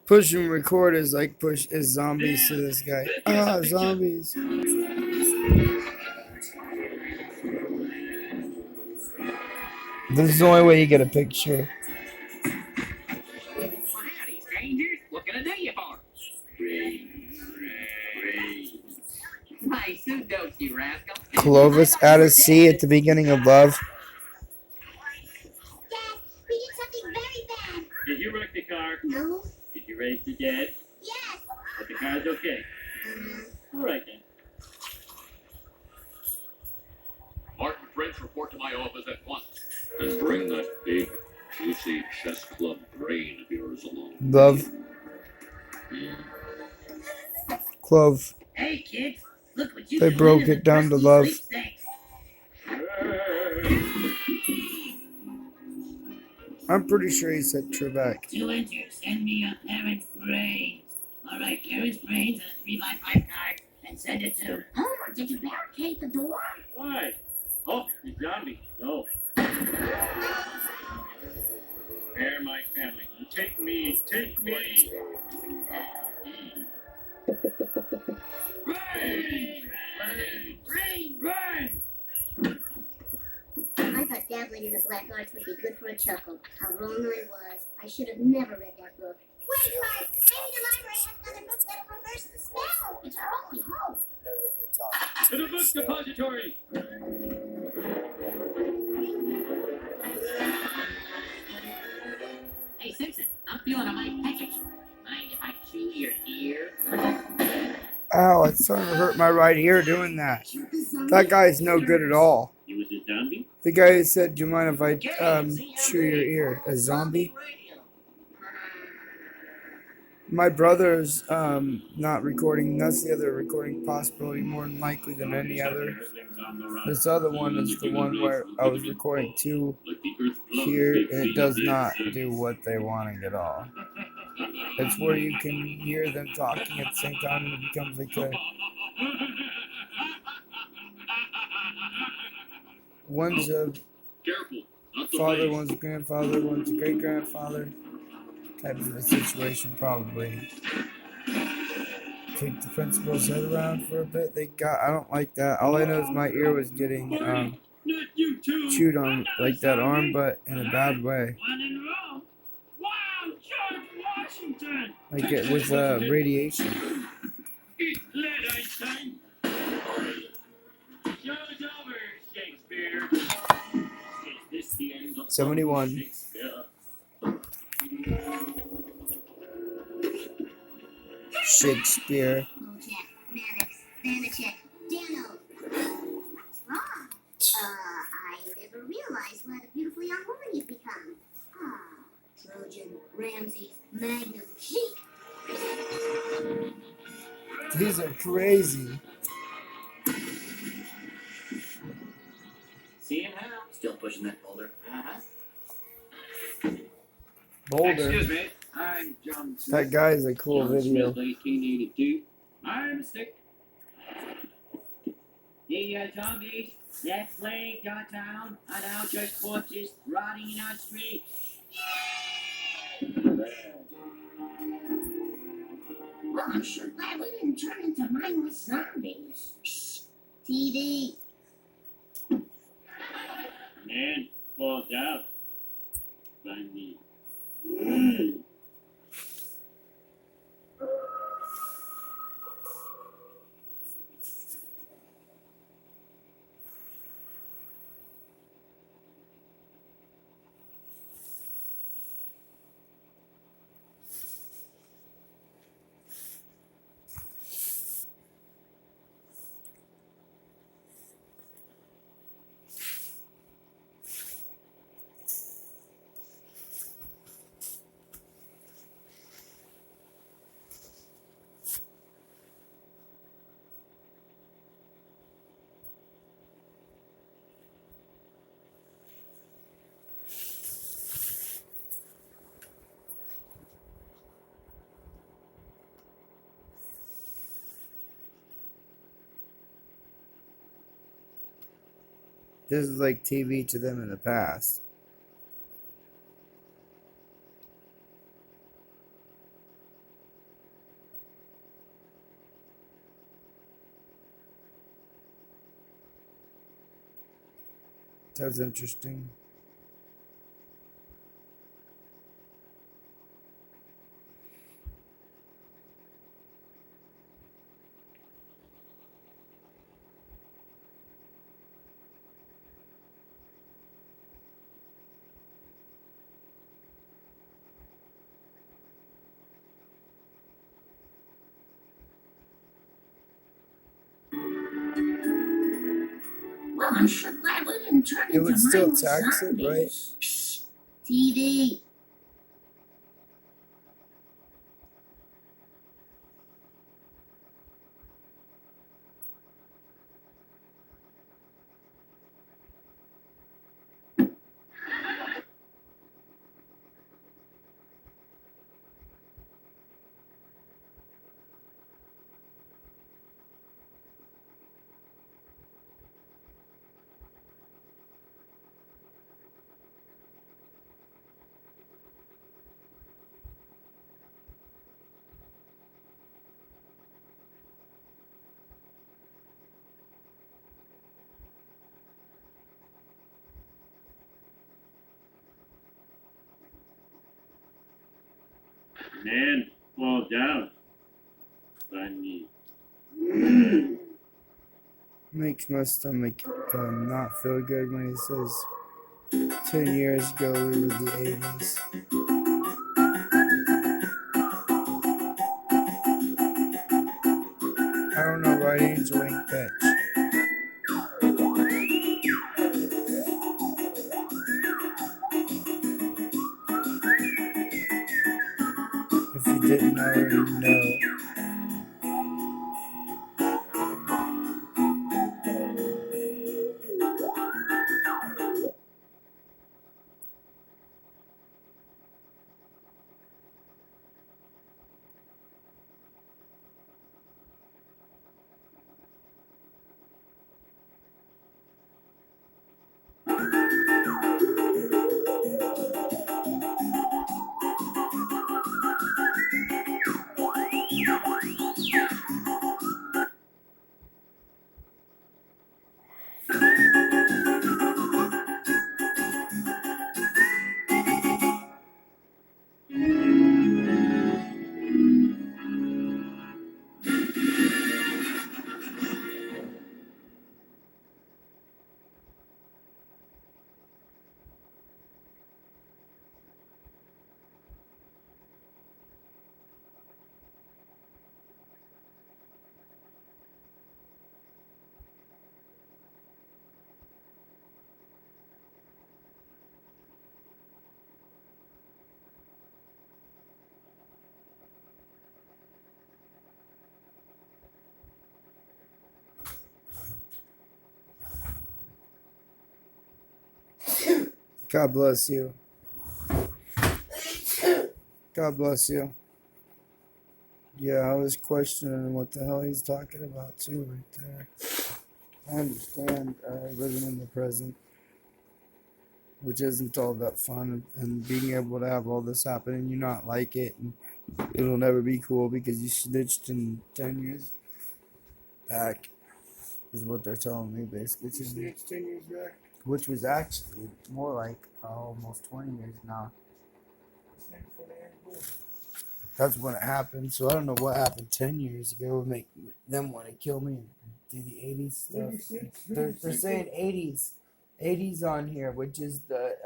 Push and record is like push is zombies to this guy. Ah, zombies. This is the only way you get a picture. Howdy, strangers. What can I do you for? My Sudoku, rascal. Clovis out of sea at the beginning of Love. Dad, we did something very bad. Did you wreck the car? No. Did you raise the dead? Yes. But the car's okay. All right then. Martin French, report to my office at once. And bring that big, juicy chess club brain of yours along. Love. Clove. Hey, kids. Look what you They can broke win in it down to the love. sweepstakes. I'm pretty sure he said Trebek. To enter, send me a parent's brains. All right, parent's brains and a 3x5 card, and send it to. Homer, did you barricade the door? Why? Oh, the zombie. No. They're my family. Take me. Take me. Rain! Rain! Rain! Rain! I thought dabbling in the black arts would be good for a chuckle. How wrong I was. I should have never read that book. Wait, Mark! Maybe the library has another book that'll reverse the spell. It's our only hope. To the book depository! Hey, Simpson, I'm feeling a mighty peckish. Mind if I chew your ear? Ow, it's starting to hurt my right ear doing that. That guy's no good at all. You was a zombie? The guy who said, do you mind if I chew your ear? A zombie? My brother's not recording. That's the other recording possibility, more than likely than any other. This other one is the one where I was recording two here, and it does not do what they wanted at all. It's where you can hear them talking at the same time, and it becomes like a... One's a father, one's a grandfather, one's a great-grandfather. Type of a situation, probably. Take the principal's head around for a bit. I don't like that. All I know is my ear was getting chewed on, like that arm, but in a bad way. Wow, George Washington! Like it was radiation. Eat lead, Einstein! Show's over, Shakespeare. Is this the end of 71. Shakespeare? Shakespeare. Bojack, Mannix, Vanacek, Dano. What's wrong? I never realized what a beautiful young woman you've become. Trojan, Ramses, Magnum, Sheik. These are crazy. Seeing how? Still pushing that boulder. Boulder. Excuse me, I'm John Smith. That guy is a cool John video. Smith, 1882. My mistake. The zombies that plagued our town are now just corpses rotting in our streets. Well, I'm sure glad we didn't turn into mindless zombies. Shh. TV. Man falls out by me. This is like TV to them in the past. That's interesting. Well, I'm sure glad we didn't turn It into would still mindless tax it, right? zombies. Psst. TV. Man, fall down. Funny. Makes my stomach not feel good when he says 10 years ago we were the 80s. I don't know, right angel ain't catch. If you didn't already know. God bless you. God bless you. Yeah, I was questioning what the hell he's talking about too right there. I understand living in the present, which isn't all that fun, and being able to have all this happen and you not like it, and it'll never be cool because you snitched in 10 years back, is what they're telling me basically. You snitched 10 years back. Which was actually more like almost 20 years now. That's when it happened. So I don't know what happened 10 years ago would make them want to kill me and do the 80s stuff. They're saying 80s. 80s on here, which is the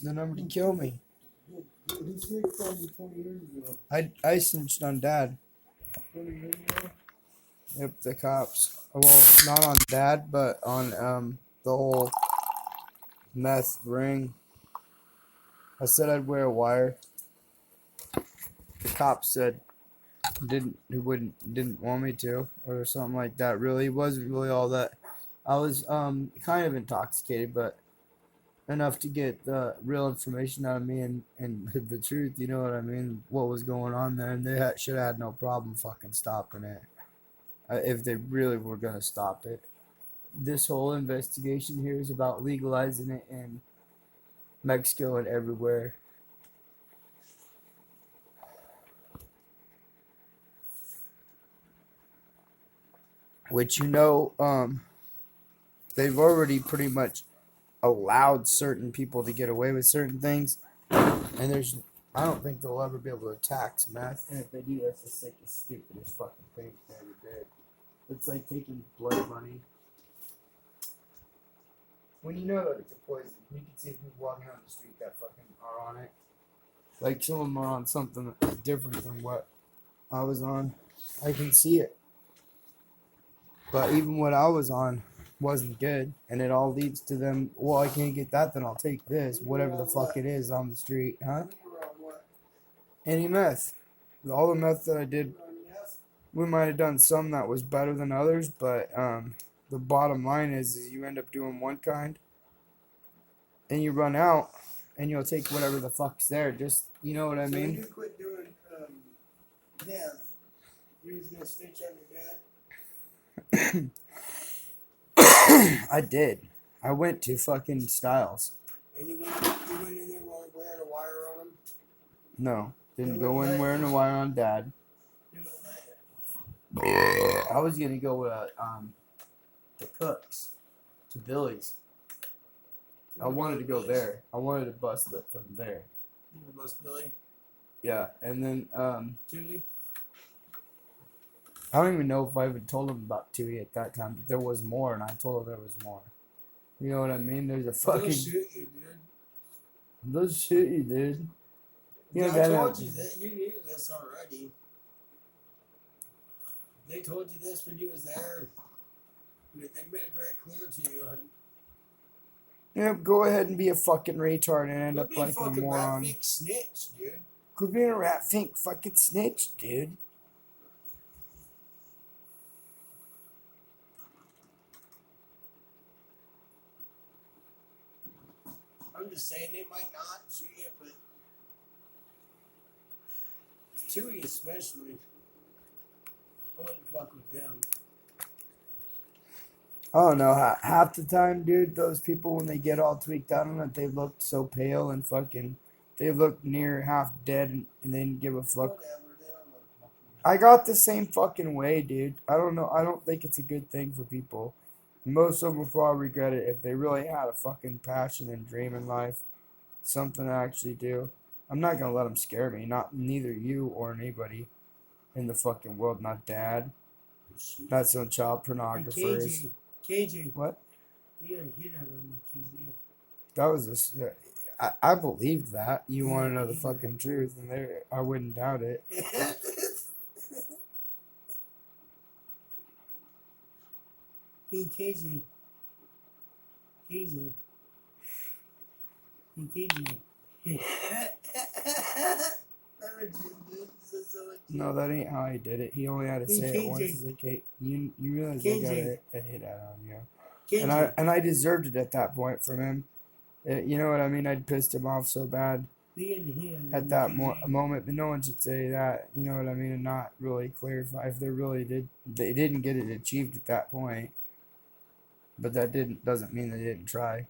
number to kill me. Who snitched on you 20 years ago? I snitched on Dad. 20 years ago? Yep, the cops. Well, not on Dad, but on the whole meth ring. I said I'd wear a wire. The cops said didn't want me to, or something like that. Really, it wasn't really all that. I was kind of intoxicated, but enough to get the real information out of me and the truth. You know what I mean? What was going on there, and they should have had no problem fucking stopping it if they really were gonna stop it. This whole investigation here is about legalizing it in Mexico and everywhere. Which they've already pretty much allowed certain people to get away with certain things, and I don't think they'll ever be able to tax meth. And if they do, that's the sickest, stupidest fucking thing they ever did. It's like taking blood money. When you know that it's a poison, you can see people walking on the street that fucking are on it. Like some of them are on something different than what I was on. I can see it. But even what I was on wasn't good. And it all leads to them, well, I can't get that, then I'll take this. Whatever the fuck it is on the street. Huh? You were on what? Any meth. All the meth that I did, On meth? we might have done some that was better than others. But the bottom line is you end up doing one kind. And you run out. And you'll take whatever the fuck's there. Just, you know what I So when mean? you quit doing meth, you was gonna snitch on your dad? I did. I went to fucking Styles. And you went in there wearing a wire on him? No. Didn't go in wearing a wire on Dad. You went like I was gonna go with the Cooks to Billy's. I wanted to go there. I wanted to bust it from there. You bust Billy? Yeah, and then Julie? I don't even know if I even told him about Tui at that time, but there was more, and I told him there was more. You know what I mean? There's a fucking. They'll shoot you, dude. They'll shoot you, dude. You know, I that told you that. You knew this already. They told you this when you was there. They made it very clear to you. Yeah, go ahead and be a fucking retard and end Quit up being like a fucking moron. rat-fink snitch, dude. Quit being a rat fink fucking snitch, dude. I'm just saying they might not shoot you, but Chewy especially. I wouldn't fuck with them. I don't know. Half the time, dude, those people, when they get all tweaked out on it, they look so pale and fucking. They look near half dead and they didn't give a fuck. Whatever, they don't look fucking. I got the same fucking way, dude. I don't know. I don't think it's a good thing for people. Most of them will probably regret it if they really had a fucking passion and dream in life. Something to actually do. I'm not gonna let them scare me. Neither you or anybody in the fucking world. Not Dad. Not some child pornographers. KJ, What? you got hit out on the KJ. That was just. I believed that. You want to know the fucking truth, and there, I wouldn't doubt it. Hey, KJ. KJ. Hey, KJ. No, that ain't how he did it. He only had to say it once. He's like, hey, you realize I got a hit out on you. And I deserved it at that point from him. You know what I mean? I'd pissed him off so bad at that moment, but no one should say that. You know what I mean? And not really clarify if they didn't get it achieved at that point. But that doesn't mean they didn't try.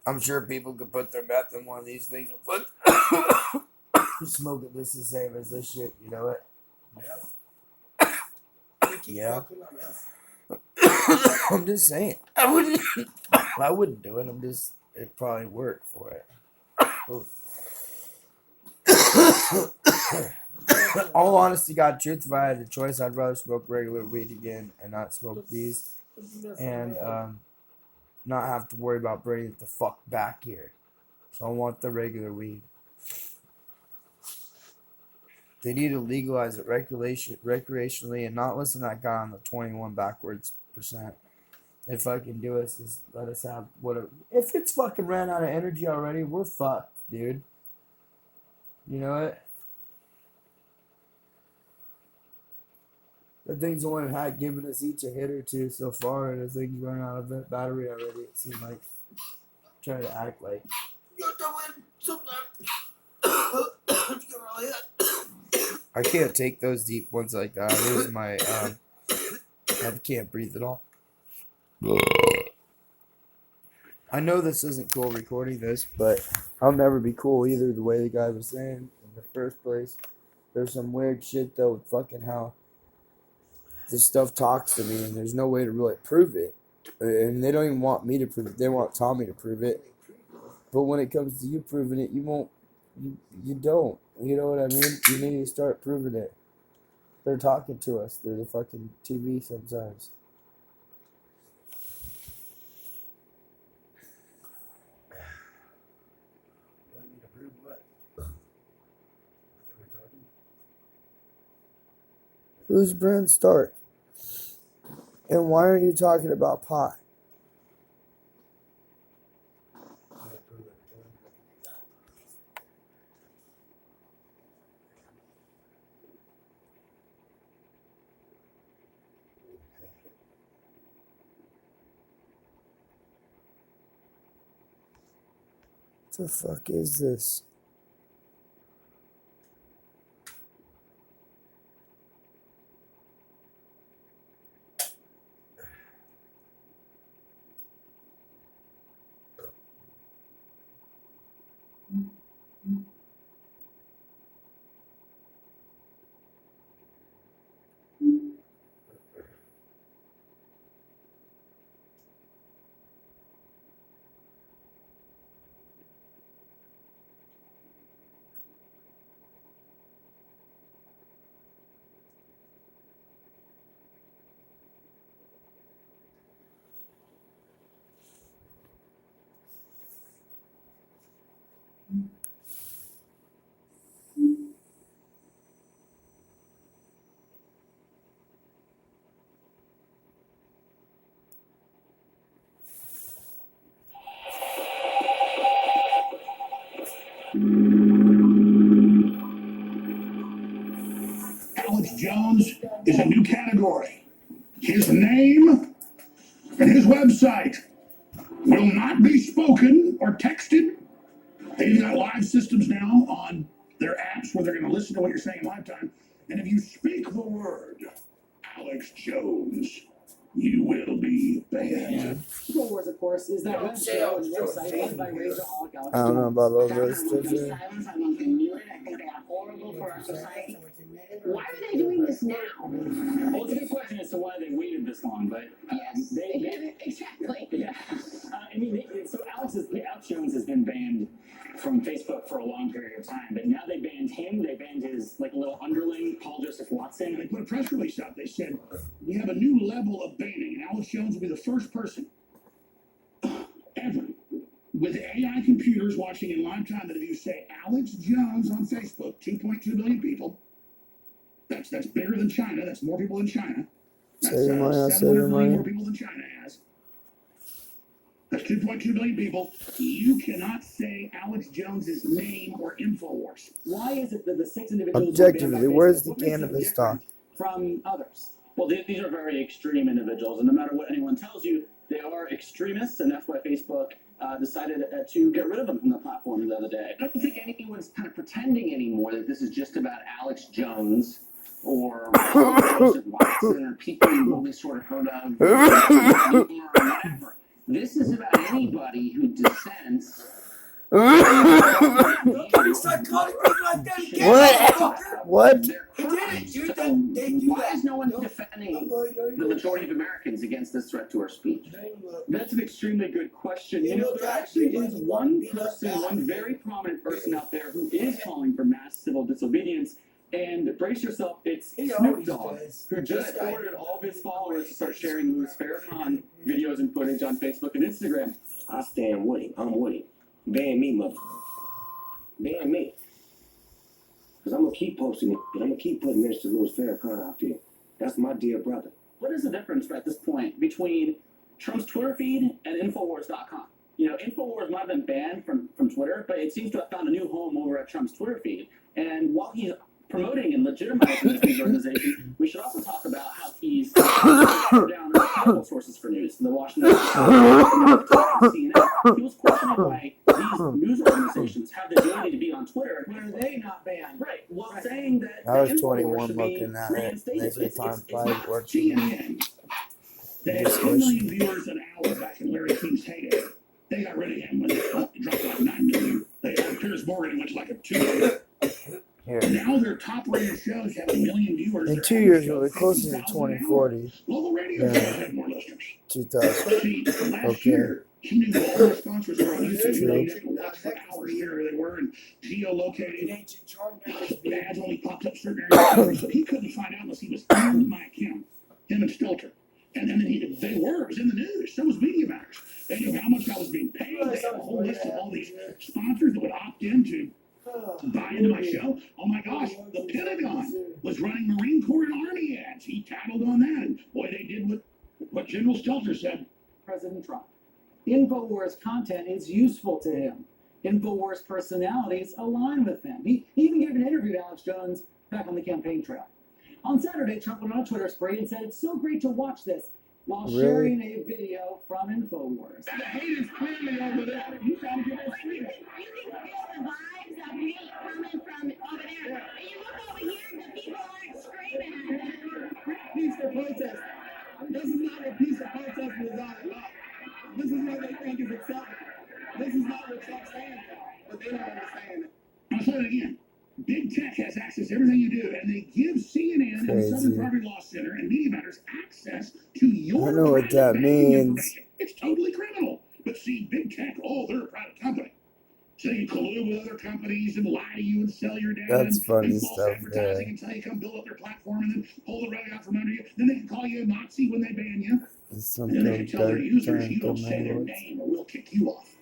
I'm sure people could put their meth in one of these things and smoke it just the same as this shit. You know it? Yeah. I'm just saying. I wouldn't do it. It probably worked for it. All honesty, God, truth, if I had a choice, I'd rather smoke regular weed again and not smoke these. And, not have to worry about bringing it the fuck back here. So I want the regular weed. They need to legalize it recreationally and not listen to that guy on the 21 backwards %. If I can do it, just let us have whatever. If it's fucking ran out of energy already, we're fucked, dude. You know what? That thing's only had given us each a hit or two so far, and the thing's running out of battery already. It seemed like trying to act like. I can't take those deep ones like that. I lose my I can't breathe at all. I know this isn't cool recording this, but I'll never be cool either. The way the guy was saying in the first place, there's some weird shit though with fucking how this stuff talks to me, and there's no way to really prove it. And they don't even want me to prove it. They want Tommy to prove it. But when it comes to you proving it, you won't. You don't. You know what I mean? You need to start proving it. They're talking to us through the fucking TV sometimes. Want me to prove what? Who's Bran Stark? And why aren't you talking about pot? What the fuck is this? Alex Jones is a new category. His name and his website will not be spoken or texted. They've got live systems now on their apps where they're going to listen to what you're saying in live time. And if you speak the word Alex Jones, you will be banned. InfoWars, of course, is that web show and website run by Rageaholic Alex I don't know about all That this I want stuff. to silence. I want them muted. I think they are horrible for our society. Why are they doing this now? Well, it's a good question as to why they waited this long, but Exactly. yeah. I mean, so Alex Jones has been banned from Facebook for a long period of time, but now they banned him. They banned his little underling, Paul Joseph Watson. They put a press release out. They said, we have a new level of banning, and Alex Jones will be the first person ever with AI computers watching in live time that if you say Alex Jones on Facebook, 2.2 billion people, that's bigger than China. That's more people than China. That's Save your money, I'll save 700 your million money. more people than China has. That's 2.2 billion people. You cannot say Alex Jones's name or InfoWars. Why is it that the 6 individuals Objectively, where's the what makes them cannabis different talk? from others? Well, these are very extreme individuals, and no matter what anyone tells you, they are extremists, and that's why Facebook decided to get rid of them from the platform the other day. I don't think anyone's kind of pretending anymore that this is just about Alex Jones or Joseph Watson or people you've only sort of heard of or whatever. This is about anybody who dissents. Don't start calling people like that again. What? What? They're They did it, dude. so They do why that. is no one Don't- defending don't the majority of Americans against this threat to our speech? That's an extremely good question. You know, there actually is one person, one very prominent person out there who is calling for mass civil disobedience. And brace yourself, it's He Snoop always Dogg, does. who just ordered all of his followers to start sharing Louis Farrakhan videos and footage on Facebook and Instagram. I stand with him. I'm with him. Ban me, mother. Ban me. Because I'm going to keep posting it. And I'm going to keep putting Mr. Louis Farrakhan out there. That's my dear brother. What is the difference at this point between Trump's Twitter feed and Infowars.com? You know, InfoWars might have been banned from Twitter, but it seems to have found a new home over at Trump's Twitter feed. And while he's promoting and legitimizing this news organization, we should also talk about how he's shut down credible sources for news. The Washington Post, CNN. He was questioning why these news organizations have the ability to be on Twitter. Why are they not banned? Right. Well, saying that I was InfoWars 21 should be looking at it. reinstated. They say time flies not working. CNN. They had 10 million viewers an hour back in Larry King's heyday. They got rid of him when they dropped like 9 million. They had Piers Morgan went to like a 2 million. Here. Now their top rated shows have 1 million viewers. In Their 2 average years, show we'll be is closer to 50,000 an hour. 2040. Local radio Yeah. shows have more listeners. 2000. See, last Okay. year, he knew all their sponsors were on YouTube. True. You had to watch for hours where they were and In geolocated. ancient charm makers, The ads only popped up certain areas, so he couldn't find out unless he was in my account. Him and Stilter. And then they were. It was in the news. So was Media Matters. They knew how much I was being paid. They had a whole list of all these sponsors that would opt in to buy into my show. Oh my gosh, the Pentagon was running Marine Corps and Army ads. He tattled on that. And boy, they did what General Stelter said. President Trump. InfoWars content is useful to him. InfoWars personalities align with him. He even gave an interview to Alex Jones back on the campaign trail. On Saturday, Trump went on a Twitter spree and said, "It's so great to watch this," while Really? sharing a video from InfoWars. The hate is clearly over there. You trying to get us free. You can feel the vibes of hate coming from over there. And you look over here, the people aren't screaming at them. peaceful protest. This is not what peaceful protest is all about. This is what they think is acceptable. This is not what Trump's saying, but they don't understand it. I'll say it again. Big Tech has access to everything you do, and they give CNN and the Crazy. Southern Poverty Law Center and Media Matters access to your I know what private that banking means. information. It's totally criminal. But see, Big Tech, oh, they're a private company. So they can collude with other companies and lie to you and sell your data. That's funny and false stuff advertising there. and tell you come build up their platform and then pull the rug out from under you. Then they can call you a Nazi when they ban you. It's And then they something can tell their that users you don't turned say their to name or we'll kick you off.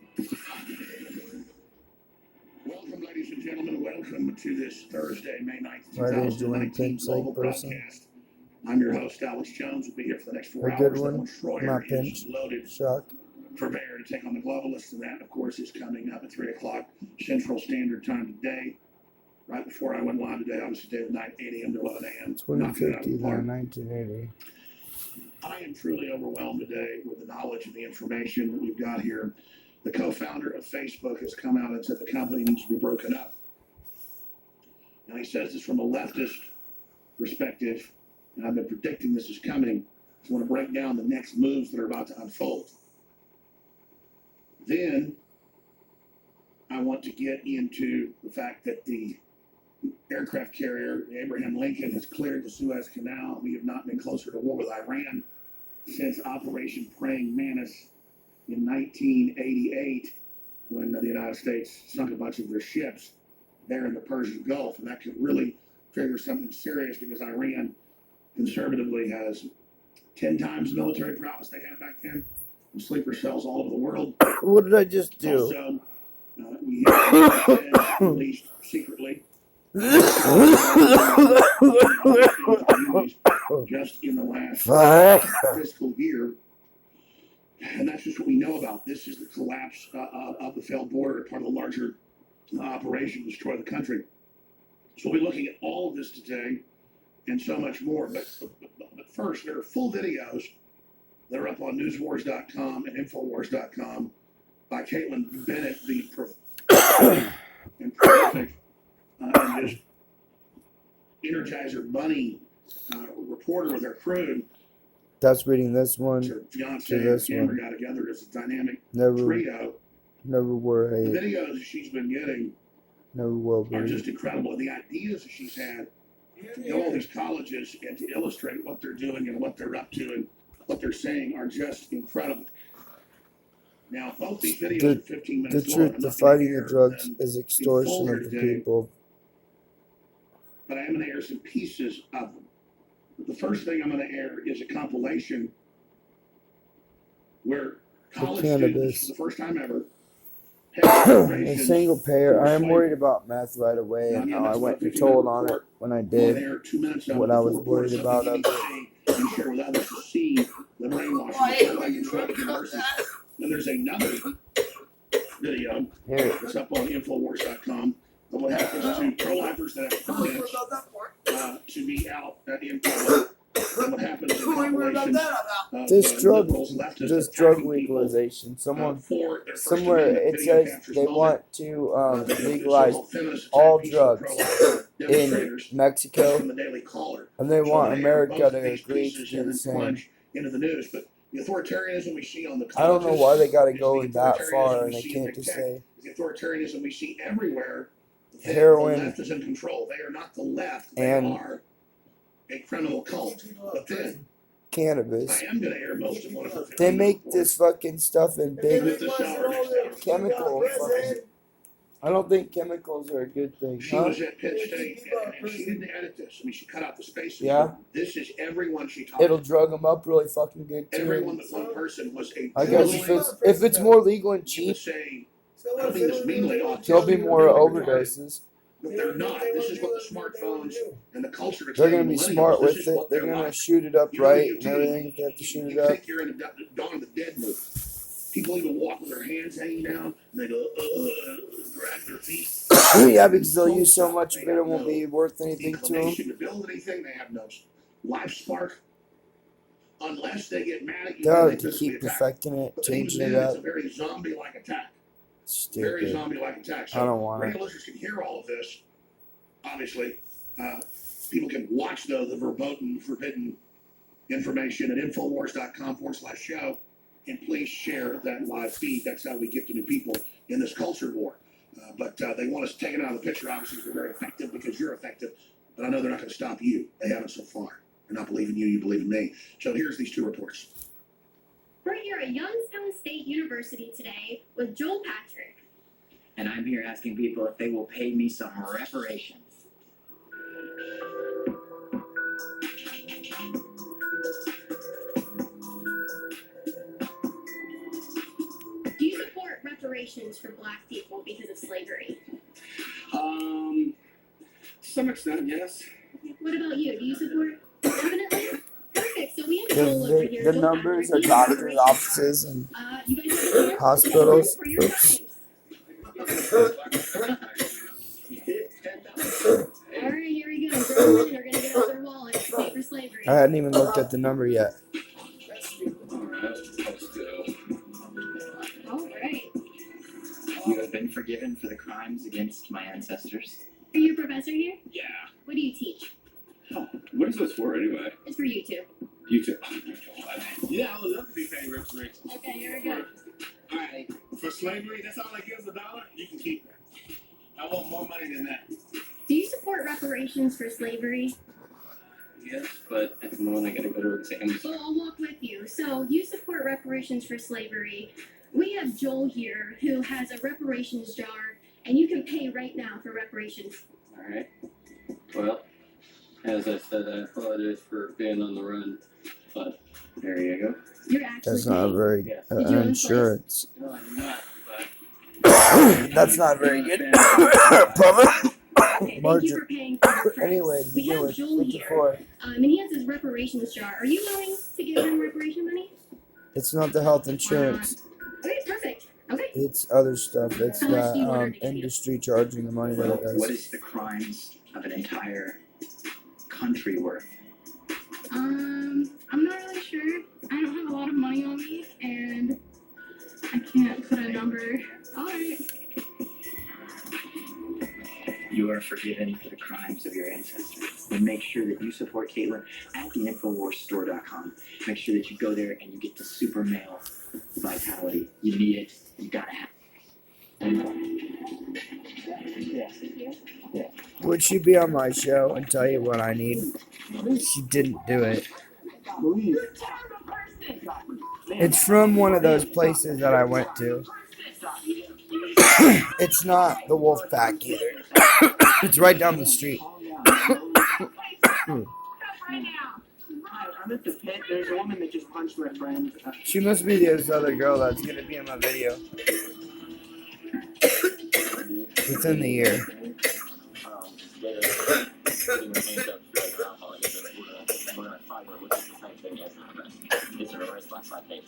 Welcome, ladies and gentlemen. Welcome to this Thursday, May 9th, Why didn't you want a 2019 pinch like global person? broadcast. I'm your host, Alex Jones. We'll be here for the next 4 A hours. good That one. one, Schroyer Not is pinch. loaded. shock. Prepare to take on the globalists, and that, of course, is coming up at 3 o'clock Central Standard Time today. Right before I went live today, obviously today at night, 8 a.m. to 11 a.m. Knocking it out of 2050 the to park. 1980. I am truly overwhelmed today with the knowledge and the information that we've got here. The co-founder of Facebook has come out and said the company needs to be broken up. And he says this from a leftist perspective, and I've been predicting this is coming. I want to break down the next moves that are about to unfold. Then I want to get into the fact that the aircraft carrier, Abraham Lincoln, has cleared the Suez Canal. We have not been closer to war with Iran since Operation Praying Mantis in 1988, when the United States sunk a bunch of their ships there in the Persian Gulf. And that could really trigger something serious because Iran conservatively has 10 times the military prowess they had back then, with sleeper cells all over the world. What did I just do? Also, we have released secretly just in the last Fuck. fiscal year. And that's just what we know about. This is the collapse of the failed border, part of a larger operation to destroy the country. So we'll be looking at all of this today and so much more. But first, there are full videos that are up on newswars.com and infowars.com by Caitlin Bennett, the and prolific and just Energizer Bunny reporter with her crew. That's reading this one. Her fiance To and this camera one. got together as a dynamic Never, trio. never The were a, videos she's been getting never will are be. just incredible. The ideas that she's had to go to all these colleges and to illustrate what they're doing and what they're up to and what they're saying are just incredible. Now, both these videos are 15 The minutes long. truth, I'm the not gonna fighting the air drugs them, is extortion of the today. people. but I am going to air some pieces of them. But the first thing I'm going to air is a compilation where college students, cannabis. for the first time ever, A have single payer. for I am slavery. worried about meth right away, and how I went and told on it when I On did. air 2 minutes of what it I was before worried about something you need to see and share with others to see the brainwashing. Then there's another video. Here, It's up on Infowars.com. But what happens to pro-lifers that have permits to be out in public? And what happens in compilations of this drug, liberals, leftists this attacking drug people, legalization. for their First Somewhere Amendment it video says captures they moment. want to The legalize so-called feminist all attack piece of drugs pro-life in demonstrators Mexico, from the Daily Caller. and they So want they air America both to these agree to pieces do and the then same. plunge into the news. But the authoritarianism we see on the I don't know colleges why they gotta is go the that authoritarianism far, we and they see in can't big just tech. say The authoritarianism we see everywhere. The heroin left is in control. They are not the left. They and are a criminal cult. But then cannabis. I am going to air most of one of her They videos make for this fucking stuff in big with the shower next to it. chemical fucking. I don't think chemicals are a good thing, She huh? was at Penn State, and she didn't edit this. I mean, she cut out the spaces. Yeah. This is everyone she talked It'll to. drug them up really fucking good Everyone too. but one person was a I guess if it's more legal and you would cheap, say, I don't mean this meanly, there'll be autistic or more mentally retarded, overdoses. but they're not. This is what the smartphones and the culture is They're telling gonna be millennials. smart This with is it. what They're they're gonna like. shoot it up You know, right you and everything if they have to shoot it you up. think you're in a Dawn of the Dead movie. People even walk with their hands hanging down, and they go, drag their feet. Yeah, because they'll use so much of it, it won't be worth anything to them. Inclination to build anything. They have no life spark unless they get mad at you. They'll and have they to keep physically attack. perfecting it, But even changing then, it it's up. a very zombie-like attack. Very Stupid. zombie-like attack. So I don't want radio it. listeners can hear all of this. Obviously, people can watch the verboten, forbidden information at Infowars.com/show. And please share that live feed. That's how we get to new people in this culture war. But they want us taken out of the picture, obviously, because we're very effective, because you're effective. But I know they're not going to stop you. They haven't so far. They're not believing you, you believe in me. So here's these two reports. We're here at Youngstown State University today with Joel Patrick. And I'm here asking people if they will pay me some reparations. Do you support reparations for black people because of slavery? To some extent, yes. What about you? Do you support? Definitely. Perfect. So we have Joel over here. The Joel numbers Patrick. are doctors' offices and You guys have a chance hospitals. for your Oops. crimes. All right, here we go. Grown men are going to get out their wallets to pay for slavery. I hadn't even looked at the number yet. All right. You have been forgiven for the crimes against my ancestors. Are you a professor here? Yeah. What do you teach? What is this for anyway? It's for you two. You too. Oh my God. Yeah, I would love to be paid reparations. Okay, here we go. Alright, for slavery, that's all that gives $1. You can keep it. I want more money than that. Do you support reparations for slavery? Yes, but at the moment I gotta go to exams. Well, I'll walk with you. So, you support reparations for slavery. We have Joel here who has a reparations jar, and you can pay right now for reparations. Alright. Well, as I said, I apologize for being on the run, but there you go. You're actually That's not paying. very Yeah. Did you insurance. No, I'm not, but That's not very good. Okay, Profit. thank you Margin. for paying for your purse. Anyway, to we begin have with, Joel here, 54. and he has his reparations jar. Are you willing to give him reparation money? It's not the health insurance. Okay, perfect. Okay. It's other stuff. It's How much do you want her the to give you? industry charging the money that Well, it does. what is the crimes of an entire country worth? I'm not really sure. I don't have a lot of money on me, and I can't put a number. All right. You are forgiven for the crimes of your ancestors. And make sure that you support Caitlin at the InfoWarsStore.com. Make sure that you go there and you get the super male vitality. You need it. You gotta have it. Would she be on my show and tell you what I need? She didn't do it. It's from one of those places that I went to. It's not the Wolf Pack either. It's right down the street. I'm at the pit. There's a woman that just punched my friend. She must be this other girl that's gonna be in my video. It's in the ear. It's a reverse black page.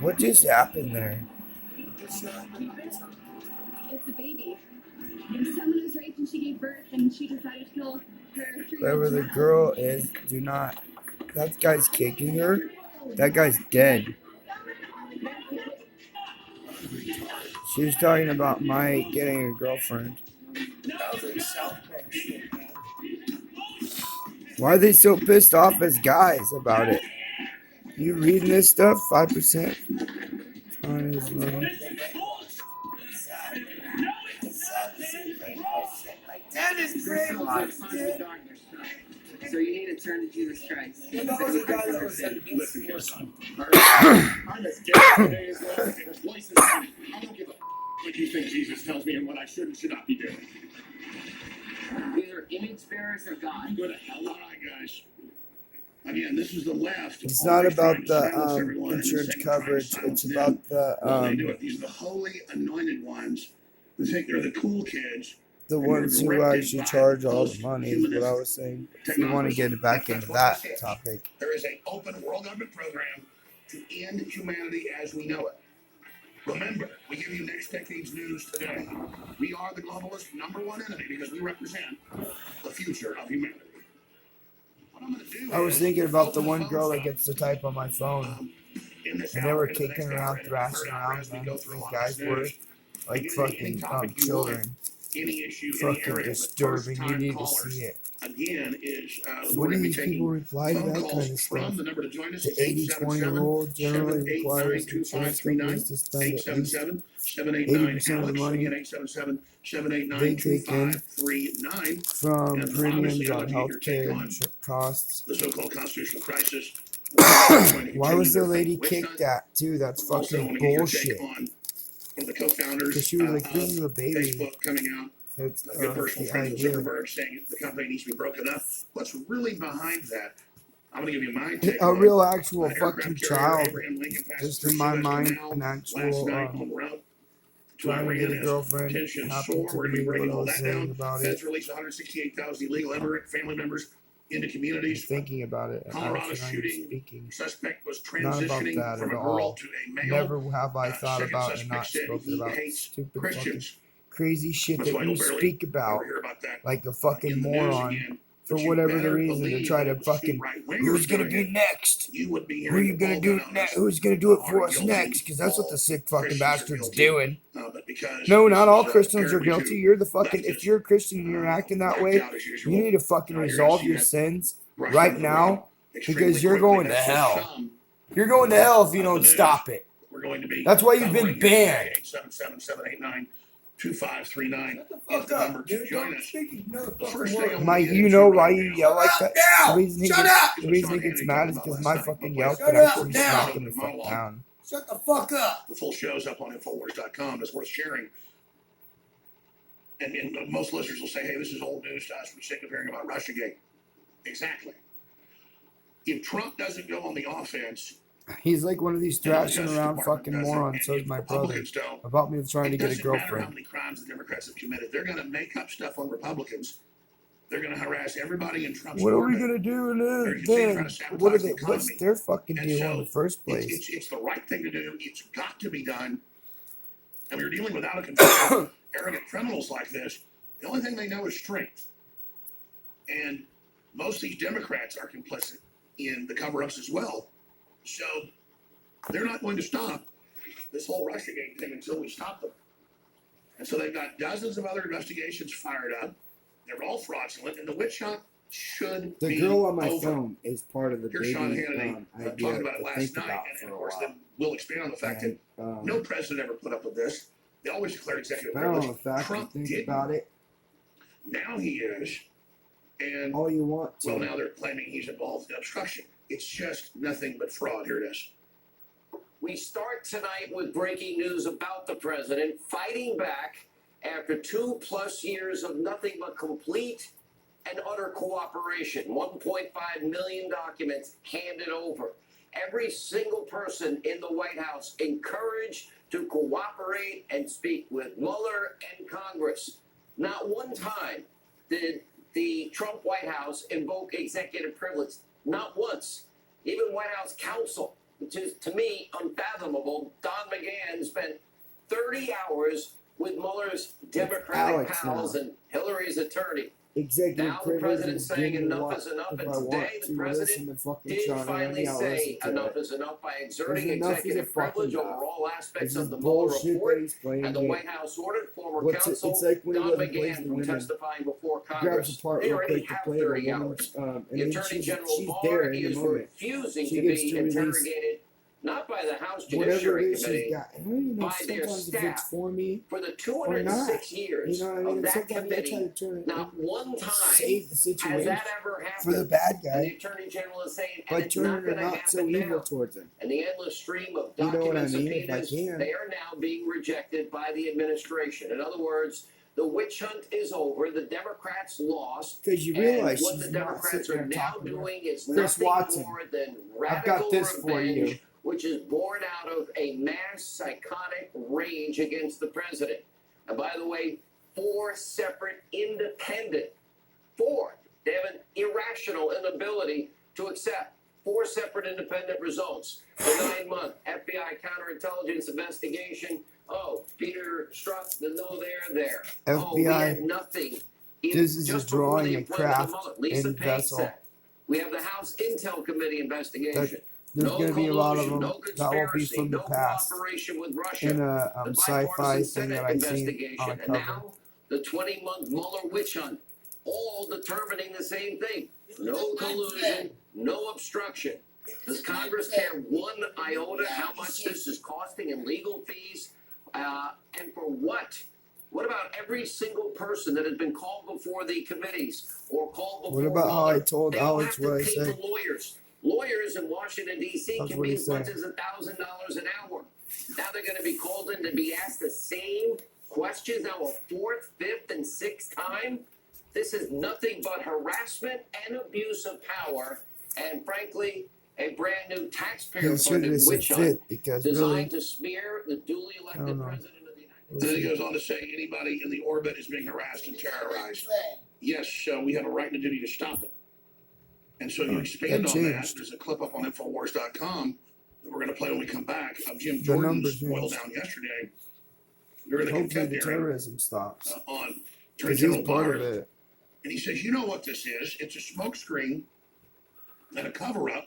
What just happened there? It's a baby. Someone was raped and she gave birth and she decided to kill her 3-year-old Whoever the child. girl is, do not. That guy's kicking her. That guy's dead. She was talking about Mike getting a girlfriend. Why are they so pissed off as guys about it? You reading this stuff? 5% on his money. That is great. So you need to turn to Jesus Christ. I'm as gay today as well, and twice as funny. I don't give a what you think Jesus tells me and what I should and should not be doing. These are image bearers of God. Go to hell, all right, guys. Again, this is the left. It's not about the insurance coverage. It's about They do the it. These are the holy anointed ones who think they're the cool kids. ones who actually charge all the money is what I was saying. If you want to get back into that topic. There is an open world government program to end humanity as we know it. Remember, we give you Next Decade's news today. We are the globalist #1 enemy because we represent the future of humanity. What I'm going to do I was is thinking about the open one phone girl that phone. gets to type on my phone. In this And they hour, were into the kicking next around, hour, into the thrashing third hour, around, as we man. go These through a lot of guys this were news. like Any fucking topic you children. Any issue, any Fucking area, disturbing. You first-time need to callers, see it. again, is When we're do going to be these people taking reply to phone that calls kind of from stuff? the number to join us. The 80-20 rule generally requires insurance companies to spend at least 80% of the money they take in from premiums on healthcare costs. The so-called constitutional crisis. Why was the lady kicked at too? That's fucking bullshit. The co-founders Because she was like, "This is a of baby." Facebook coming out. It's A good personal the friend of idea. Zuckerberg saying the company needs to be broken up. What's really behind that? I'm going to give you my take A on real actual aircraft fucking carrier child. Abraham Lincoln passes Just in my through Suez mind, Canal an last actual night en route to trying to get Iran a as girlfriend. tensions Happened soar. to We're going to be be breaking what I all was that saying down. about it. Feds released 168,000 illegal immigrant family members into communities. Thinking about it. Colorado Actually, I'm shooting. speaking. Suspect was Not about transitioning that from at a girl all. to a male. Never have I thought Second about and suspect not said spoken he about hates stupid fucking Christians. crazy shit That's that why you you'll barely speak about ever hear about that like a in fucking the news moron again. for But you whatever the better reason to believe try that to it was two fucking right-wingers who's gonna doing do it. next? You would be Who are you hearing gonna all do gun next? owners Who's gonna do it are for us guilty. next? Because that's what the All sick fucking Christians are bastard's guilty. doing. But because No, this not is, all Christians are apparently guilty. too You're the fucking. If leftist, you're a Christian and you're acting that backed way, out as you usual. need to fucking You're gonna resolve see your that sins brush right under the now, rug extremely because you're quickly. going to That's for hell. some You're going to hell if you of the don't news. stop it. We're going to be That's why you've covering been here banned. today, 877-789-2539 Shut the is fuck the up, number to dude. join Don't us. speak another The fucking first thing I word. want Mike, to you get know into why right you now yell like Shut that? up The now! reason he Shut gets, up! the reason he Sean gets Hannity mad talking is about because last my night. fucking My yelp Shut could up actually now. smack him the fuck Monologue. down. Shut the fuck up! The full show's up on Infowars.com. It's worth sharing. And most listeners will say, hey, this is old news to us. We're sick of hearing about Russiagate. Exactly. If Trump doesn't go on the offense, He's like one of these and the thrashing Justice around Department fucking doesn't, morons. and So is if my brother Republicans don't, about me trying to it get a doesn't matter how girlfriend. many crimes the Democrats have committed. They're going to make up stuff on Republicans. They're going to harass everybody in Trump's What are we orbit. gonna do They're then? trying to What sabotage are the they? What's economy. their fucking And deal so in the first It's, place? it's the right thing to do. It's got to be done. And we're dealing with out of control, arrogant criminals like this. The only thing they know is strength. And most of these Democrats are complicit in the cover-ups as well. So they're not going to stop this whole Russiagate thing until we stop them. And so they've got dozens of other investigations fired up. They're all fraudulent, and the witch hunt should The be girl on my over. phone is part of the Here's baby Sean Hannity idea talking about it to last think night, about and for of a course, while. then we'll expand on the fact And, that no president ever put up with this. They always declared executive I don't know privilege. the fact to Trump think didn't. about it. Now he is, and All you want to. well, now they're claiming he's involved in obstruction. It's just nothing but fraud. Here it is. We start tonight with breaking news about the president fighting back after 2+ years of nothing but complete and utter cooperation. 1.5 million documents handed over. Every single person in the White House encouraged to cooperate and speak with Mueller and Congress. Not one time did the Trump White House invoke executive privilege. Not once. Even White House counsel to me, unfathomable. Don McGahn spent 30 hours with Mueller's Democratic Alex pals now. and Hillary's attorney. Executive Now the privilege president's is saying giving me enough what is enough, if and I want today the to listen president to fucking did Sean finally Hannity, I'll say listen to enough it. is enough by exerting There's enough executive is a fucking privilege over enough. all aspects This of is the Mueller bullshit report. that he's playing And the with. White House ordered former What's it? counsel It's like when he Don goes and plays McGahn the from women. testifying before Grabs Congress. apart They real already quick to have play the 30 woman's, hours. and The then Attorney she's General there Barr in is the moment. refusing She to gets be to release interrogated, not by the House whatever Judiciary it is she's Committee, got. I don't even know by their sometimes if it's staff. for me For the or not. 206 years You know what I mean? of And that sometimes I try committee, to turn it not one time save the has situation that ever for the happened. bad And the guy Attorney General is saying, and by it's not turning her going to not so happen evil now. towards him. And the endless stream of You know what I document mean? If I subpoenas, can. they are now being rejected by the administration. In other words, the witch hunt is over. The Democrats lost. Because you And realize what she's the not Democrats sitting are there now talking to her. doing is Chris nothing Watson, more than I've got radical this for revenge, you. which is born out of a mass psychotic rage against the president. And by the way, 4 separate independent, 4. They have an irrational inability to accept 4 separate independent results. The 9-month FBI counterintelligence investigation. Oh, Peter Strzok, the no there. Oh, we FBI, had nothing. this is a Just before the drawing of appointment of craft Mueller, Lisa and Page vessel. said. We have the House Intel Committee investigation. There's No going to be a lot of collusion, them no that will be conspiracy, from the no past cooperation with Russia. in a The sci-fi bipartisan thing Senate that I've seen investigation, on a and cover. now the 20-month Mueller witch hunt, all determining the same thing: no collusion, no obstruction. Does Congress care one iota how much this is costing in legal fees, and for what? What about every single person that has been called before the committees or called before What about how I Mueller? told They don't Alex have to what I pay said? for lawyers. Lawyers in Washington, D.C. That's can what be he as much said. as $1,000 an hour. Now they're going to be called in to be asked the same questions now a 4th, 5th, and 6th time. This is nothing but harassment and abuse of power, and frankly, a brand new He should taxpayer-funded have said witch hunt fit because really, designed to smear the duly I elected don't know. president of the United We'll Then he see. goes on to say anybody in the orbit is being harassed and terrorized. Yes, we have a right and a duty to stop it. And so you expand That on that. changed. There's a clip up on Infowars.com that we're going to play when we come back of Jim The Jordan's numbers boil changed. down yesterday. During the Hopefully contempt the hearing terrorism stops. on Attorney Because General he's part Barr. of it. And he says, you know what this is? It's a smokescreen and a cover-up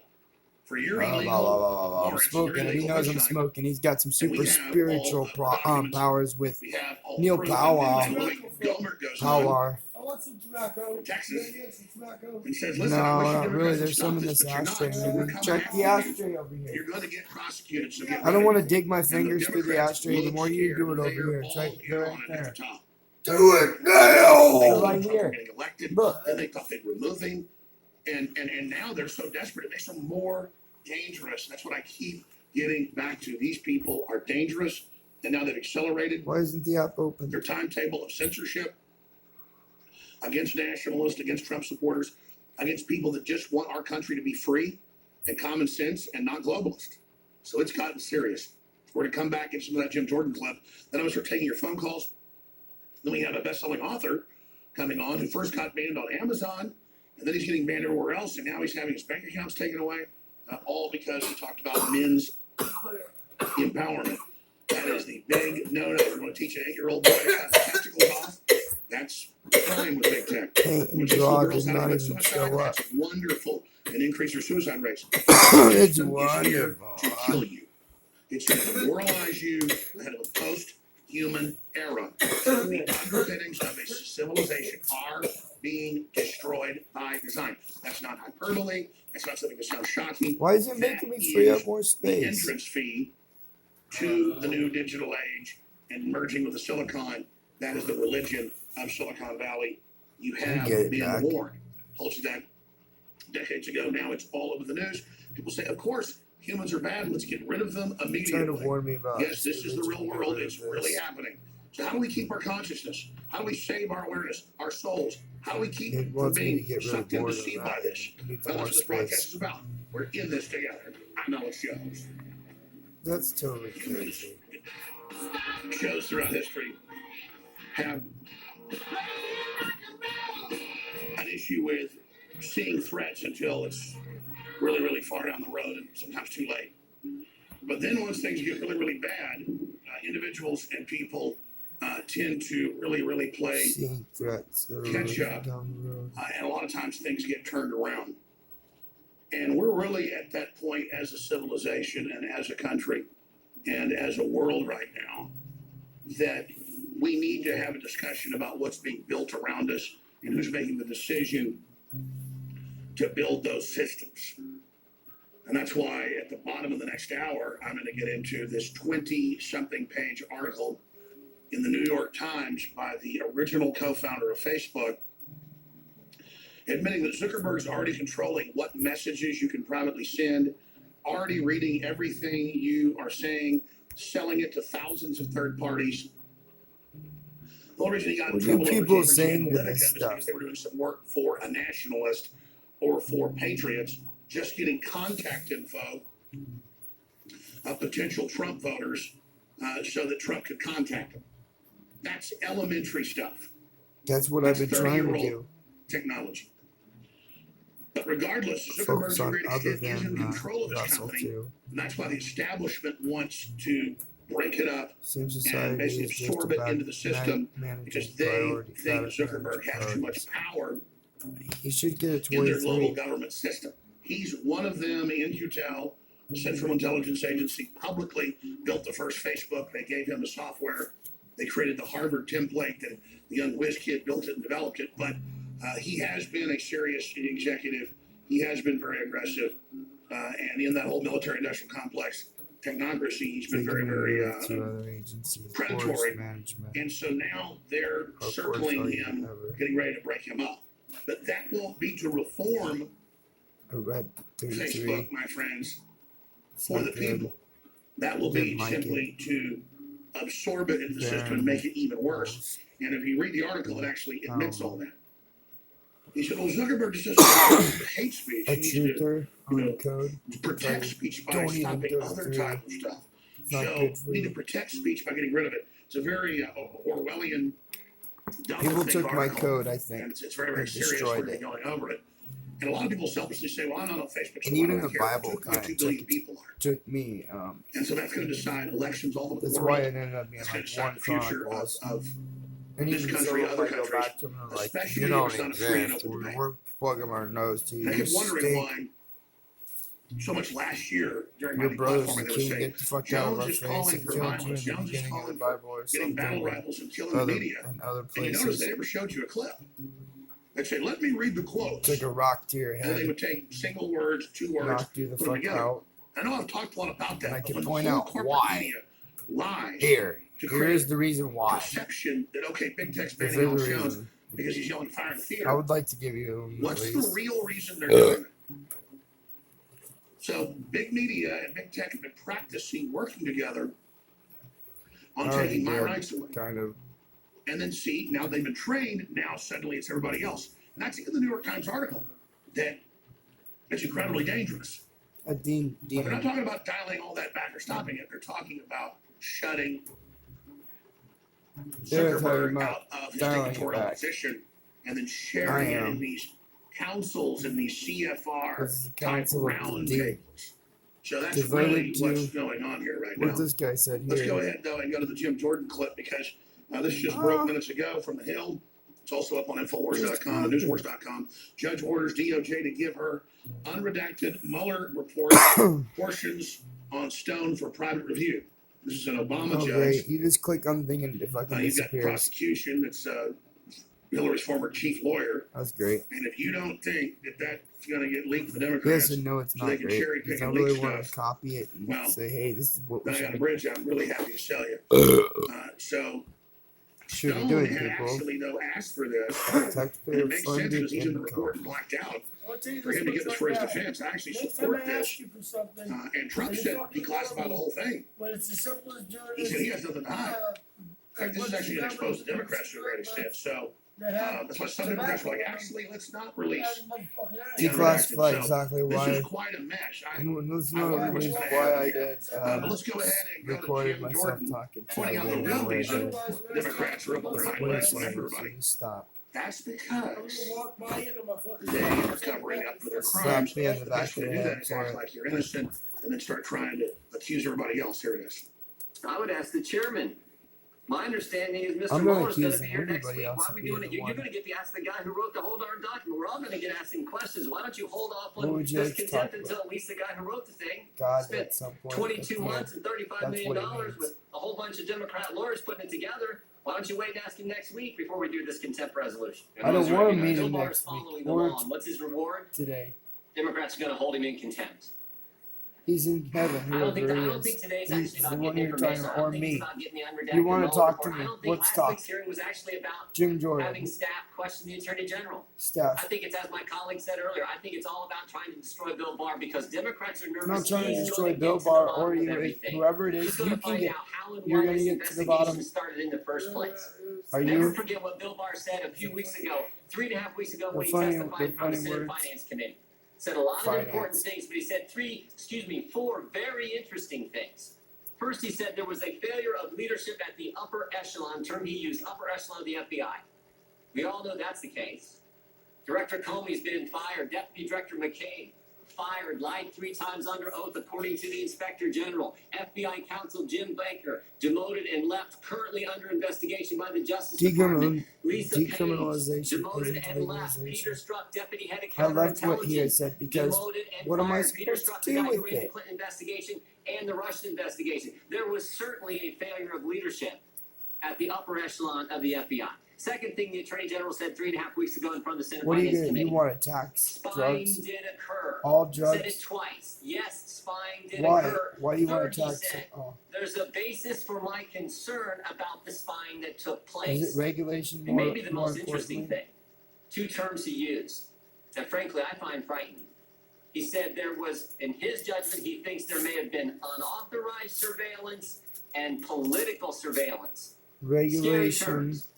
for your I'm illegal warrants, your smoking. And he illegal knows witch I'm hunt. smoking. He's got some And we super have spiritual all the documents. powers with We have all Neil the proof. Powell. And then Willie Gohmert goes on Power. I want some tobacco. Texas Can I get some tobacco? and says, No, listen, I wish not Democrats really. would There's stop some in this, this but you're not. ashtray. So we're Maybe coming check after the you. ashtray over You're here. going to get prosecuted. So get I don't ready. want to dig my And the fingers through the Democrats ashtray look anymore. You scared. do it over They are here. It's all right, in right on it at there. the top. Do it They now! thought Right Trump here. was getting elected. Look. Then they thought they'd remove him. And now they're so desperate. It makes them more dangerous. That's what I keep getting back to. These people are dangerous. And now they've accelerated Why isn't the app open? their timetable of censorship against nationalists, against Trump supporters, against people that just want our country to be free and common sense and not globalist. So it's gotten serious. We're going to come back, get some of that Jim Jordan clip. Then I'm going to start taking your phone calls. Then we have a best-selling author coming on who first got banned on Amazon, and then he's getting banned everywhere else, and now he's having his bank accounts taken away, all because he talked about men's empowerment. That is the big no-no. You're going to teach an 8-year-old boy to cut testicles off. That's crime with big tech. Paint and When teach draw little does girls how to not commit even suicide, show up. that's wonderful, and increase their suicide rates. It's System is here wonderful. to kill you. It's here to demoralize you ahead of a post-human era. So the underpinnings of a civilization are being destroyed by design. That's not hyperbole. That's not something that sounds shocking. Why is it making me free up more The space? entrance fee to the new digital age and merging with the silicon. That is the religion of Silicon Valley. You have get it been back. warned. Told you that decades ago. Now it's all over the news. People say, of course, humans are bad. Let's get rid of them Trying to immediately. warn me about Yes, this is the real world. Get It's rid of really this. happening. So how do we keep our consciousness? How do we save our awareness, our souls? How do we keep It from wants me to being get rid of sucked in, more than deceived by that. this? It needs Well, more that's what this broadcast space. is about. We're in this together. I'm Alex Jones. That's totally crazy. Shows throughout history have an issue with seeing threats until it's really, really far down the road and sometimes too late. then once things get really, really bad, individuals and people tend to really play Seeing threats that are catch really up, down the road. and a lot of times things get turned around. And we're really at that point as a civilization and as a country and as a world right now that we need to have a discussion about what's being built around us and who's making the decision to build those systems. And that's why at the bottom of the next hour, I'm going to get into this 20-something page article in the New York Times by the original co-founder of Facebook, admitting that Zuckerberg's already controlling what messages you can privately send, already reading everything you are saying, selling it to thousands of third parties. The only reason he got in What are trouble over people Cambridge saying to Analytica this is stuff? because they were doing some work for a nationalist or for patriots, just getting contact info of potential Trump voters so that Trump could contact them. That's elementary stuff. That's what I've been trying to 30-year-old do. technology. But regardless, Zuckerberg Focus to a on great other extent is in than control of this Russell company. too. And that's why the establishment wants to break it up Seems and society basically is just absorb it about into the system managing because they priority, think Zuckerberg managing has too much priorities. power He should get a in their global 23. government system. He's one of them. In-Q-Tel, the Central Intelligence Agency, publicly built the first Facebook. They gave him the software. They created the Harvard template. The young whiz kid built it and developed it. But he has been a serious executive. He has been very aggressive. And in that whole military-industrial complex technocracy, he's been very, very to other agencies, predatory. forest management, And so now they're or circling forest him, ever. getting ready to break him up. But that won't be to reform I read 33. Facebook, my friends, It's for not the good. people. That will be Didn't like simply to absorb it into the system and make it even worse. And if you read the article, it actually admits all that. He said, well, Zuckerberg just doesn't do hate speech. A He needs to truther on code. protect speech by Don't even stopping go other through. type of stuff. It's not So good for we need to you. protect speech by getting rid of it. It's a very Orwellian People doublethink took my article. code, I think, And it's very, very and serious. destroyed We're it. going over it. And a lot of people selfishly say, well, I'm not on Facebook. So And why even do I the care? Bible 2.2 kind billion of people are. took me. And so that's going to decide elections all over the That's world. why it ended up being It's going like to decide one the future Chronicles. of And this even so, country, if other I go countries, back to them, they're like, especially you if don't it's not a free and exist. open debate. We're plugging our nose to you. And I You kept wondering stink. why so much last year during my Your brother's platform the they were king. saying Get the fuck out of Jones our is face calling and for killed you in violence. the Jones is beginning of the calling Bible for or getting something. battle Like rifles and killing the other media. and other And you notice places. they never showed you a clip. They'd say, let me read the quotes. Took a rock to your And then they head, would take single words, 2 words, knocked you the put them fuck together. out. I know I've talked a lot about that. And I but can when the point whole out corporate why. media lies Here, to here create is the reason why. perception that, okay, Big Tech's This banning is Alex the Jones reason. because he's yelling fire in the theater. I would like to give you at What's the least. real reason they're doing it? So big media and big tech have been practicing working together on I already taking my did, rights away. kind of. And then see, now they've been trained, now suddenly it's everybody else. And that's in the New York Times article that it's incredibly dangerous. A But they're not demon. talking about dialing all that back or stopping it. They're talking about shutting They're talking Zuckerberg about out of his dialing it dictatorial back. position and then I sharing it in am. these councils and these CFR This is the type Council of the round Deep. tables. So that's Devoted really to what's going on here right What now. this guy said Let's go here. ahead though and go to the Jim Jordan clip because this just broke minutes ago from the Hill. It's also up on Infowars.com and Newswars.com. Judge orders DOJ to give her unredacted Mueller report portions on Stone for private review. This is an Obama Oh, judge. great. You just click on the thing and it fucking You've got disappears. prosecution that's Hillary's former chief lawyer. That's great. And if you don't think that that's going to get leaked to the Democrats, Yes and no, it's so they not can great. cherry pick Because I and leak really want to stuff, copy it and well, say, hey, this is what we then I got a should, bridge I'm really happy to sell you. So should be Stone doing, had people. actually though asked for this. And Taxpayer it makes sense funded because he's in the income. report and blacked out. I'll tell you For him to get this much for his right now. defense, I actually Next time support I this. ask you for something, And Trump said declassify the whole thing. when it's as simple as doing He this, said he has nothing to hide. uh, In fact, this is actually going to expose the Democrats to a great extent. So that have that's why some Democrats were like, actually, let's not release. motherfucking ass. Yeah. Declassify So, exactly This why. is quite a mess. And that's I not wonder the what's reason gonna why happen I here. did. But let's go ahead and go to Recorded Jim myself Jordan talking. pointing out the real reason Democrats are up on their hind legs whenever everybody. Stop. That's I'm because gonna walk by you and my fucking they are covering up for their crimes. Slap me in The the back best of way the to do that head is for act it. like you're innocent and then start trying to accuse everybody else. Here it is. I would ask the chairman. My understanding is Mr. I'm not Mueller's going to accusing be here next everybody week. else Why of are we being doing it? the You're one. going to get to ask the guy who wrote the whole darn document. We're all going to get asking questions. Why don't you hold off What on would you this like to contempt talk until about? at least the guy who wrote the thing God spent at some point. 22 but yeah, months and $35 that's million what it means. with a whole bunch of Democrat lawyers putting it together. Why don't you wait and ask him next week before we do this contempt resolution? I don't want to meet Bill him Barr's next week following the or law. And what's his reward? today. Democrats are going to hold him in contempt. He's in heaven, I don't think whoever he is. today's He's actually the about one getting you're talking information. about, I don't or think me. it's about getting the unredacted You want to Mueller talk to report. me? I don't think Let's last talk. week's hearing was actually about Jim Jordan, having staff question the attorney general. I staff. think it's, as my colleague said earlier, I think it's all about trying to destroy Bill Barr because Democrats are nervous. I'm not trying to He's destroy gonna Bill get to the Barr bottom or of you, everything. whoever it He's is. going You to can find get. out how and You're why gonna this get to the bottom. investigation started in the first place. Are Never you? forget what Bill Barr said a few weeks ago, 3.5 weeks ago, when The funny- he testified the in front of the funny Senate words. Finance Committee. Said a lot of Finance. important things, but he said four very interesting things. First, he said there was a failure of leadership at the upper echelon, term he used, upper echelon of the FBI. We all know that's the case. Director Comey's been fired. Deputy Director McCabe fired, lied 3 times under oath, according to the Inspector General. FBI counsel Jim Baker demoted and left, currently under investigation by the Justice Department. Lisa Page Decriminalization demoted isn't and left. Peter legalization. Struck, deputy head of I left what he had counterintelligence, said because demoted and what am I fired. Peter supposed Struck, to the do guy who with ran the it? Clinton investigation and the Russian investigation. There was certainly a failure of leadership at the upper echelon of the FBI. Second thing the Attorney General said 3.5 weeks ago in front of the Senate What are you Finance gonna? Committee. You want to tax Spying drugs? did occur. All Said it drugs? twice. Yes, spying did Why? occur. Why do you want Third, to he tax said, it? Oh, there's a basis for my concern about the spying that took is place. it regulation And more? maybe the more most interesting importantly? thing, 2 terms he used that frankly I find frightening. He said there was, in his judgment, he thinks there may have been unauthorized surveillance and political surveillance. Scary Regulation terms.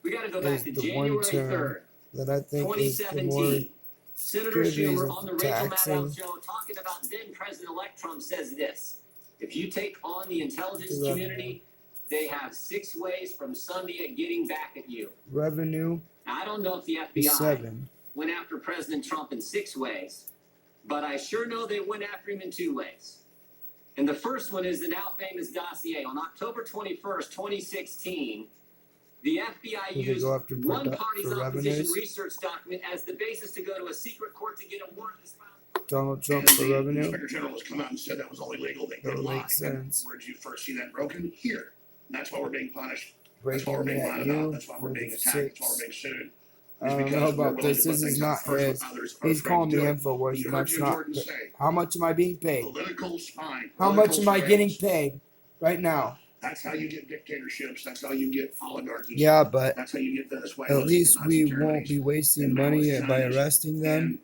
We got to go back is to the one January term 3rd, that I think is the more 2017. Senator good Schumer reason on the for Rachel taxing. Maddow show talking about then President-elect Trump says this: if you take on the intelligence The revenue. community, they have 6 ways from Sunday at getting back at you. revenue Now, I don't know if the is FBI 7. went after President Trump in 6 ways, but I sure know they went after him in 2 ways. And the first one is the now famous dossier. On October 21st, 2016, the FBI Did they used go after one party's for opposition revenues? research document as the basis to go to a secret court to get a warrant. Donald Trump And for the revenue? Inspector General has come out and said that was all illegal. They go That to lie. makes sense. Where did you first see that broken? Here. That's why we're being punished. That's Breaking why we're being at lied you about. That's why we're for being the attacked. That's why 6. we're being sued. I don't know about this. This is not his. He's calling me InfoWars, You and heard that's Jim not. Jordan say, How much am I being paid? political spying. How much am I political getting surveillance. paid right now? That's how you get dictatorships. That's how you get oligarchies. Yeah, but That's how you get Venezuela. at least we won't be wasting money by arresting them